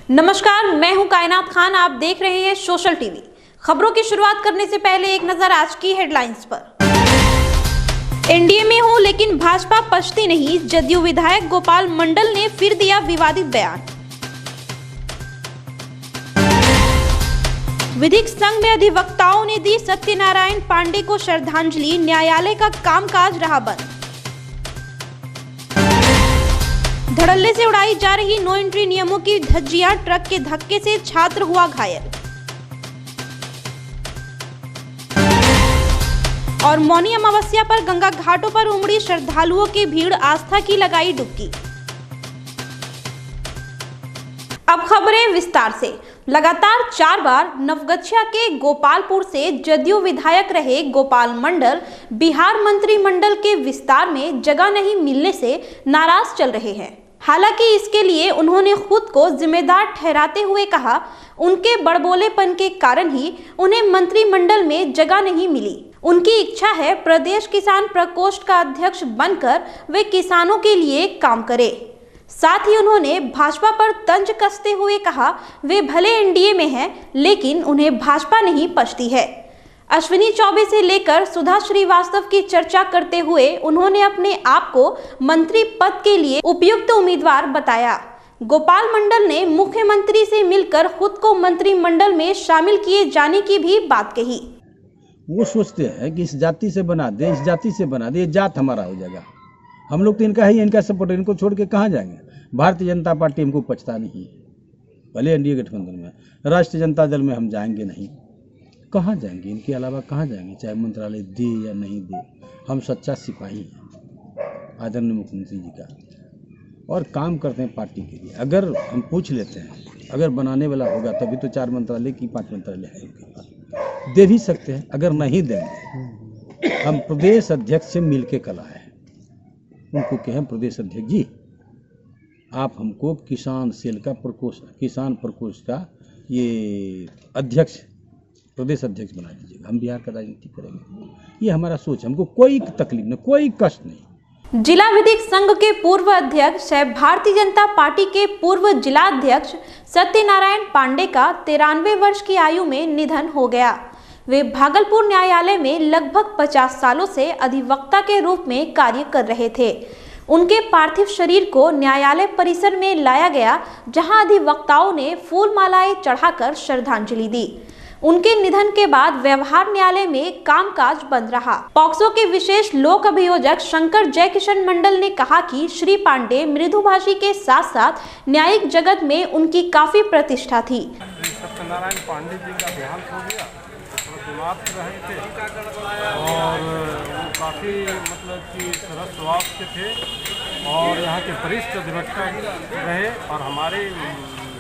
नमस्कार, मैं हूं कायनात खान। आप देख रहे हैं सोशल टीवी। खबरों की शुरुआत करने से पहले एक नजर आज की हेडलाइंस पर। एनडीए में हूं लेकिन भाजपा पछती नहीं, जदयू विधायक गोपाल मंडल ने फिर दिया विवादित बयान। विधिक संघ में अधिवक्ताओं ने दी सत्यनारायण पांडे को श्रद्धांजलि, न्यायालय का कामकाज रहा बंद। धड़ल्ले से उड़ाई जा रही नो एंट्री नियमों की धज्जियां, ट्रक के धक्के से छात्र हुआ घायल। और मौनी अमावस्या पर गंगा घाटों पर उमड़ी श्रद्धालुओं की भीड़, आस्था की लगाई डुबकी। अब खबरें विस्तार से। लगातार 4 बार नवगछिया के गोपालपुर से जदयू विधायक रहे गोपाल मंडल बिहार मंत्रिमंडल के विस्तार में जगह नहीं मिलने से नाराज चल रहे हैं। हालांकि इसके लिए उन्होंने खुद को जिम्मेदार ठहराते हुए कहा, उनके बड़बोलेपन के कारण ही उन्हें मंत्रिमंडल में जगह नहीं मिली। उनकी इच्छा है प्रदेश किसान प्रकोष्ठ का अध्यक्ष बनकर वे किसानों के लिए काम करे। साथ ही उन्होंने भाजपा पर तंज कसते हुए कहा, वे भले एनडीए में हैं लेकिन उन्हें भाजपा नहीं पछती है। अश्विनी चौबे से लेकर सुधा श्रीवास्तव की चर्चा करते हुए उन्होंने अपने आप को मंत्री पद के लिए उपयुक्त उम्मीदवार बताया। गोपाल मंडल ने मुख्यमंत्री से मिलकर खुद को मंत्रिमंडल में शामिल किए जाने की भी बात कही। वो सोचते हैं कि इस जाति से बना दे, इस जाति से बना दे, ये जात हमारा हो जाएगा। हम लोग तो इनका ही, इनका सपोर्ट, इनको छोड़ के कहाँ जाएंगे। भारतीय जनता पार्टी हमको पछता नहीं, भले एनडीए गठबंधन में, राष्ट्रीय जनता दल में हम जाएंगे नहीं। कहाँ जाएंगे, इनके अलावा कहाँ जाएंगे, चाहे मंत्रालय दे या नहीं दे। हम सच्चा सिपाही हैं आदरणीय मुख्यमंत्री जी का, और काम करते हैं पार्टी के लिए। अगर हम पूछ लेते हैं, अगर बनाने वाला होगा तभी तो 4 मंत्रालय की 5 मंत्रालय है उनके पास, दे भी सकते हैं। अगर नहीं देंगे, हम प्रदेश अध्यक्ष से मिल के कल आए हैं, उनको कहें प्रदेश अध्यक्ष जी आप हमको किसान सेल का प्रकोष्ठ, किसान प्रकोष्ठ का ये अध्यक्ष, प्रदेश अध्यक्ष बना दीजिएगा, हम बिहार का राजनीति करेंगे। ये हमारा सोच है, हमको कोई तकलीफ नहीं, कोई कष्ट नहीं। जिला विधिक संघ के पूर्व अध्यक्ष सह भारतीय जनता पार्टी के पूर्व जिला अध्यक्ष सत्यनारायण पांडे का 93 वर्ष की आयु में निधन हो गया। वे भागलपुर न्यायालय में लगभग 50 सालों से अधिवक्ता के रूप में कार्य कर रहे थे। उनके पार्थिव शरीर को न्यायालय परिसर में लाया गया, जहां अधिवक्ताओं ने फूल मालाएं चढ़ाकर श्रद्धांजलि दी। उनके निधन के बाद व्यवहार न्यायालय में कामकाज बंद रहा। पॉक्सो के विशेष लोक अभियोजक शंकर जयकिशन मंडल ने कहा कि श्री पांडे मृदुभाषी के साथ साथ न्यायिक जगत में उनकी काफी प्रतिष्ठा थी। सत्यनारायण पांडे जी का देहांत हो गया, बीमार रहे थे और काफ़ी मतलब कि सरल स्वभाव के थे और यहाँ के वरिष्ठ अधिवक्ता रहे और हमारे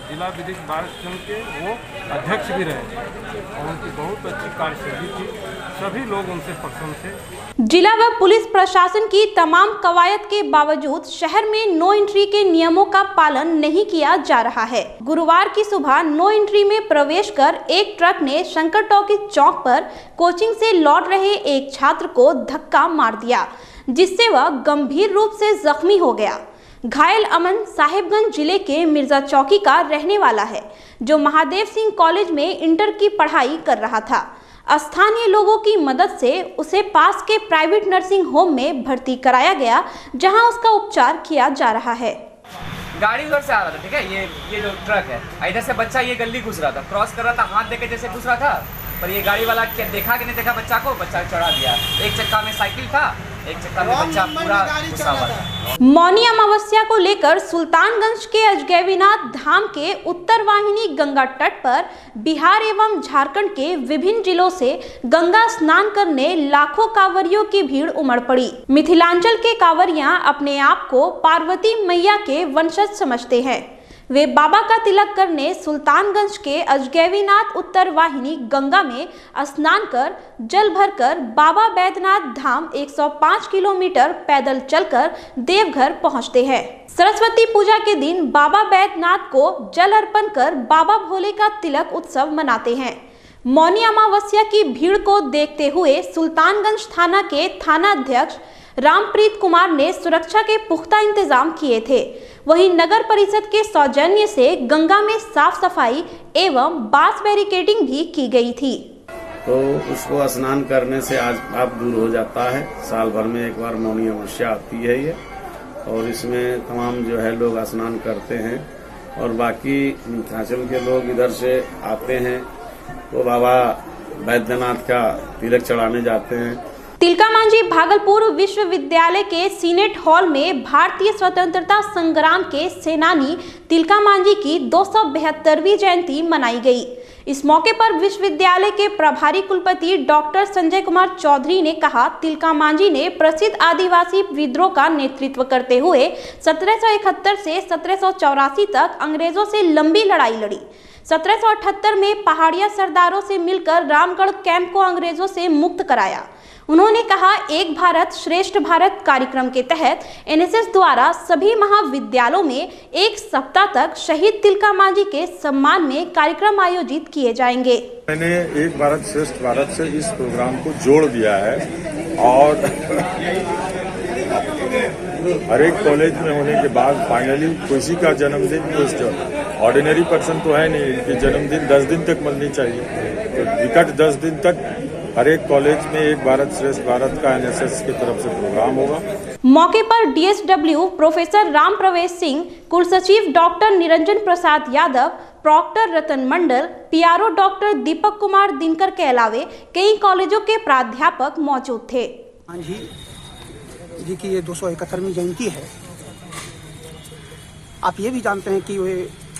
जिला विधिक बार संघ के वो अध्यक्ष भी रहे और उनकी बहुत अच्छी कार्यशैली थी। सभी लोग उनसे प्रसन्न थे। जिला व पुलिस प्रशासन की तमाम कवायद के बावजूद शहर में नो एंट्री के नियमों का पालन नहीं किया जा रहा है। गुरुवार की सुबह नो एंट्री में प्रवेश कर एक ट्रक ने शंकर टॉकी चौक पर कोचिंग से लौट रहे एक छात्र को धक्का मार दिया, जिससे वह गंभीर रूप से जख्मी हो गया। घायल अमन साहिबगंज जिले के मिर्जा चौकी का रहने वाला है, जो महादेव सिंह कॉलेज में इंटर की पढ़ाई कर रहा था। स्थानीय लोगों की मदद से उसे पास के प्राइवेट नर्सिंग होम में भर्ती कराया गया, जहां उसका उपचार किया जा रहा है। गाड़ी उधर से आ रहा था, ठीक है, ये जो ट्रक है, इधर से बच्चा ये गली घुस रहा था, क्रॉस कर रहा था, हाथ देके जैसे घुस रहा था, पर ये गाड़ी वाला क्या देखा कि नहीं देखा बच्चा को, बच्चा चढ़ा दिया। एक चक्का में साइकिल था, एक चक्का में बच्चा पूरा घुसा हुआ था। मौनी अमावस्या को लेकर सुल्तानगंज के अजगैबीनाथ धाम के उत्तर वाहिनी गंगा तट पर बिहार एवं झारखंड के विभिन्न जिलों से गंगा स्नान करने लाखों कांवरियों की भीड़ उमड़ पड़ी। मिथिलांचल के कांवरियां अपने आप को पार्वती मैया के वंशज समझते हैं। वे बाबा का तिलक करने सुल्तानगंज के अजगैबीनाथ उत्तर वाहिनी गंगा में स्नान कर जल भरकर बाबा बैद्यनाथ धाम 105 किलोमीटर पैदल चलकर देवघर पहुंचते हैं। सरस्वती पूजा के दिन बाबा बैद्यनाथ को जल अर्पण कर बाबा भोले का तिलक उत्सव मनाते हैं। मौनी अमावस्या की भीड़ को देखते हुए सुल्तानगंज थाना के थाना अध्यक्ष रामप्रीत कुमार ने सुरक्षा के पुख्ता इंतजाम किए थे। वहीं नगर परिषद के सौजन्य से गंगा में साफ सफाई एवं बांस बैरिकेडिंग भी की गई थी। तो उसको स्नान करने से आज पाप दूर हो जाता है। साल भर में एक बार मौनी अमावस्या आती है ये, और इसमें तमाम जो है लोग स्नान करते हैं। और बाकी मिथिलांचल के लोग इधर से आते हैं तो बाबा बैद्यनाथ का तिलक चढ़ाने जाते हैं। तिलका मांझी भागलपुर विश्वविद्यालय के सीनेट हॉल में भारतीय स्वतंत्रता संग्राम के सेनानी तिलका मांझी की 272वीं जयंती मनाई गई। इस मौके पर विश्वविद्यालय के प्रभारी कुलपति डॉक्टर संजय कुमार चौधरी ने कहा, तिलका मांझी ने प्रसिद्ध आदिवासी विद्रोह का नेतृत्व करते हुए 1771 से 1784 तक अंग्रेजों से लंबी लड़ाई लड़ी। 1778 में पहाड़िया सरदारों से मिलकर रामगढ़ कैंप को अंग्रेजों से मुक्त कराया। उन्होंने कहा, एक भारत श्रेष्ठ भारत कार्यक्रम के तहत एनएसएस द्वारा सभी महाविद्यालयों में एक सप्ताह तक शहीद तिलका मांझी के सम्मान में कार्यक्रम आयोजित किए जाएंगे। मैंने एक भारत श्रेष्ठ भारत से इस प्रोग्राम को जोड़ दिया है और हर एक कॉलेज में होने के बाद फाइनली किसी का जन्मदिन ऑर्डिनरी पर्सन तो है नहीं, इनके जन्मदिन 10 दिन तक मननी चाहिए। तो विकट 10 दिन तक हर एक कॉलेज में एक भारत श्रेष्ठ भारत का एनएसएस की तरफ से प्रोग्राम होगा। मौके पर डीएसडब्ल्यू प्रोफेसर राम प्रवेश सिंह, कुलसचिव डॉक्टर निरंजन प्रसाद यादव, प्रॉक्टर रतन मंडल, पीआरओ डॉक्टर दीपक कुमार दिनकर के अलावे कई कॉलेजों के प्राध्यापक मौजूद थे। मांझी जी की ये 271वीं जयंती है। आप ये भी जानते हैं कि वे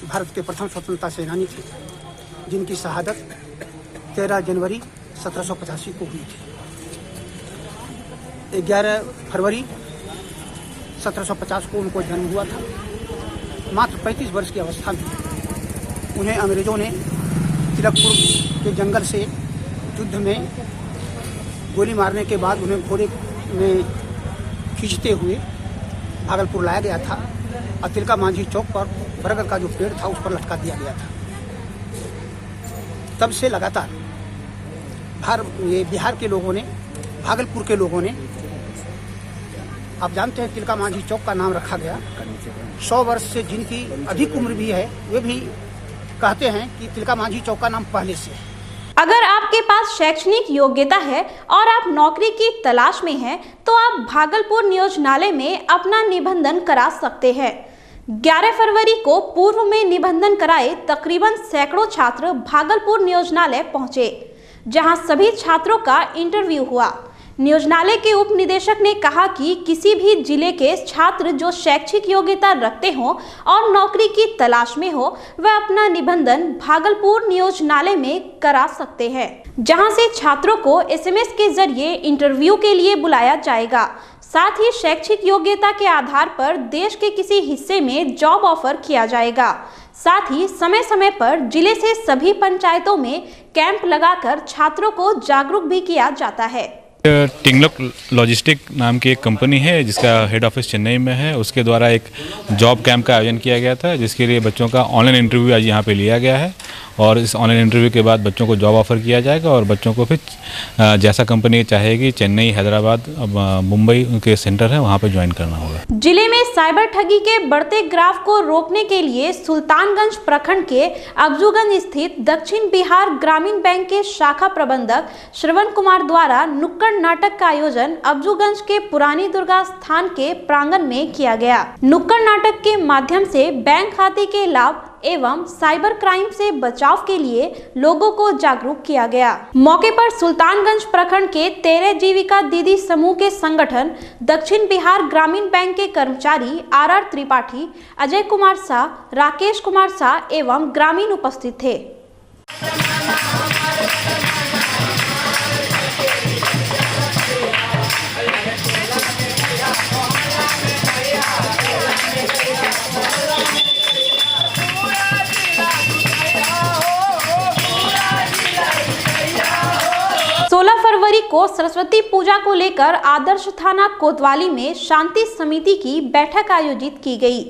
भारत के प्रथम स्वतंत्रता सेनानी थे, जिनकी शहादत 13 जनवरी 1785 को हुई थी। 11 फरवरी 1750 को उनको जन्म हुआ था। मात्र 35 वर्ष की अवस्था में उन्हें अंग्रेजों ने तिलकपुर के जंगल से युद्ध में गोली मारने के बाद उन्हें घोड़े में खींचते हुए भागलपुर लाया गया था और तिलका मांझी चौक पर बरगद का जो पेड़ था उस पर लटका दिया गया था। तब से लगातार बिहार के लोगों ने, भागलपुर के लोगों ने, आप जानते हैं तिलका मांझी चौक का नाम रखा गया। 100 वर्ष से जिनकी अधिक उम्र भी है वे भी कहते हैं कि तिलका मांझी चौक का नाम पहले से है। अगर आपके पास शैक्षणिक योग्यता है और आप नौकरी की तलाश में हैं, तो आप भागलपुर नियोजनालय में अपना निबंधन करा सकते हैं। 11 फरवरी को पूर्व में निबंधन कराए तकरीबन सैकड़ों छात्र भागलपुर नियोजनालय पहुंचे, जहां सभी छात्रों का इंटरव्यू हुआ। नियोजनालय के उप निदेशक ने कहा कि किसी भी जिले के छात्र जो शैक्षिक योग्यता रखते हों और नौकरी की तलाश में हो, वह अपना निबंधन भागलपुर नियोजनालय में करा सकते हैं, जहां से छात्रों को एसएमएस के जरिए इंटरव्यू के लिए बुलाया जाएगा। साथ ही शैक्षिक योग्यता के आधार पर देश के किसी हिस्से में जॉब ऑफर किया जाएगा। साथ ही समय समय पर जिले से सभी पंचायतों में कैंप लगाकर छात्रों को जागरूक भी किया जाता है। टिंगलक लॉजिस्टिक नाम की एक कंपनी है जिसका हेड ऑफिस चेन्नई में है। उसके द्वारा एक जॉब कैंप का आयोजन किया गया था, जिसके लिए बच्चों का ऑनलाइन इंटरव्यू आज यहाँ पे लिया गया है और इस ऑनलाइन इंटरव्यू के बाद बच्चों को जॉब ऑफर किया जाएगा और बच्चों को फिर जैसा कंपनी चाहेगी चेन्नई, हैदराबाद, मुंबई उनके सेंटर है वहाँ पर ज्वाइन करना होगा। जिले में साइबर ठगी के बढ़ते ग्राफ को रोकने के लिए सुल्तानगंज प्रखंड के अफजूगंज स्थित दक्षिण बिहार ग्रामीण बैंक के शाखा प्रबंधक श्रवण कुमार द्वारा नुक्कड़ नाटक का आयोजन अफजूगंज के पुरानी दुर्गा स्थान के प्रांगण में किया गया। नुक्कड़ नाटक के माध्यम से बैंक खाते के लाभ एवं साइबर क्राइम से बचाव के लिए लोगों को जागरूक किया गया। मौके पर सुल्तानगंज प्रखंड के 13 जीविका दीदी समूह के संगठन, दक्षिण बिहार ग्रामीण बैंक के कर्मचारी आर त्रिपाठी, अजय कुमार शाह, राकेश कुमार शाह एवं ग्रामीण उपस्थित थे। फरवरी को सरस्वती पूजा को लेकर आदर्श थाना कोतवाली में शांति समिति की बैठक आयोजित की गई,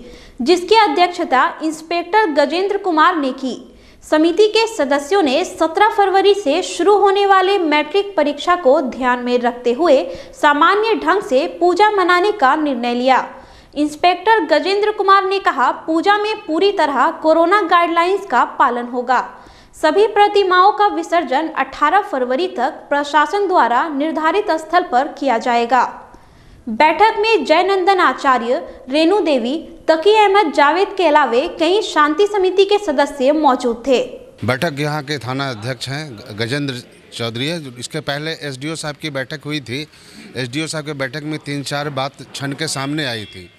जिसकी अध्यक्षता इंस्पेक्टर गजेंद्र कुमार ने की। समिति के सदस्यों ने 17 फरवरी से शुरू होने वाले मैट्रिक परीक्षा को ध्यान में रखते हुए सामान्य ढंग से पूजा मनाने का निर्णय लिया। इंस्पेक्टर गजेंद्र कुमार ने कहा, पूजा में पूरी तरह कोरोना गाइडलाइंस का पालन होगा। सभी प्रतिमाओं का विसर्जन 18 फरवरी तक प्रशासन द्वारा निर्धारित स्थल पर किया जाएगा। बैठक में जयनंदन आचार्य, रेणु देवी, तकी अहमद जावेद के अलावे कई शांति समिति के सदस्य मौजूद थे। बैठक यहाँ के थाना अध्यक्ष हैं गजेंद्र चौधरी है। इसके पहले एसडीओ साहब की बैठक हुई थी। एसडीओ साहब की बैठक में 3-4 बात छन के सामने आई थी।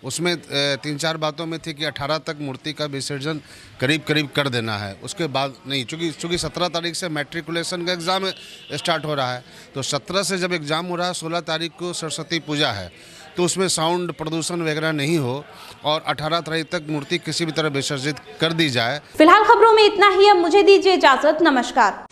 उसमें 3-4 बातों में थी कि 18 तक मूर्ति का विसर्जन करीब कर देना है। उसके बाद नहीं, चूँकि 17 तारीख से मैट्रिकुलेशन का एग्ज़ाम स्टार्ट हो रहा है, तो 17 से जब एग्ज़ाम हो रहा है, 16 तारीख को सरस्वती पूजा है, तो उसमें साउंड प्रदूषण वगैरह नहीं हो और 18 तारीख तक मूर्ति किसी भी तरह विसर्जित कर दी जाए। फिलहाल खबरों में इतना ही। अब मुझे दीजिए इजाजत। नमस्कार।